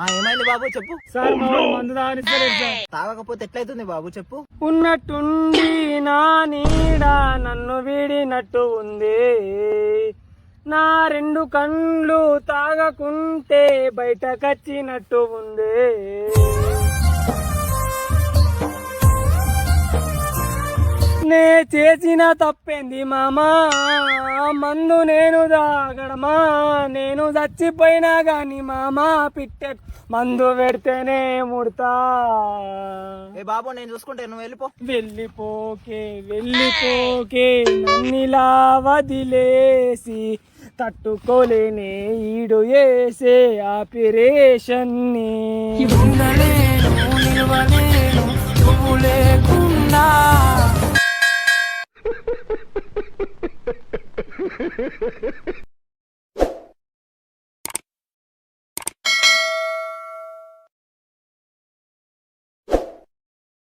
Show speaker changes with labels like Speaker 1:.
Speaker 1: ఏమైంది బాబు చెప్పు.
Speaker 2: సార్ మా వాడు మందు తాగనిస్తలేదు సార్.
Speaker 1: తాగకపోతే ఎట్లయితుంది బాబు చెప్పు.
Speaker 2: ఉన్నట్టుండి నా నీడ నన్ను వీడినట్టు ఉంది, నా రెండు కళ్ళు తాగకుంటే బయటకొచ్చినట్టు ఉంది. నే చేసిన తప్పేంది మామా, మందు నేను తాగడమా, నేను చచ్చిపోయినా గాని మామా పిట్టె మందు పెడితేనే ముడతా.
Speaker 1: ఏ బాబు నేను చూసుకుంటే నువ్వు వెళ్ళిపో.
Speaker 2: వెళ్ళిపోకే వెళ్ళిపోకే నన్నిలా వదిలేసి, తట్టుకోలేనే ఈడు వేసే ఆపరేషన్ని. ఉండలేను నిలవలేను నువ్వు లేకుండా.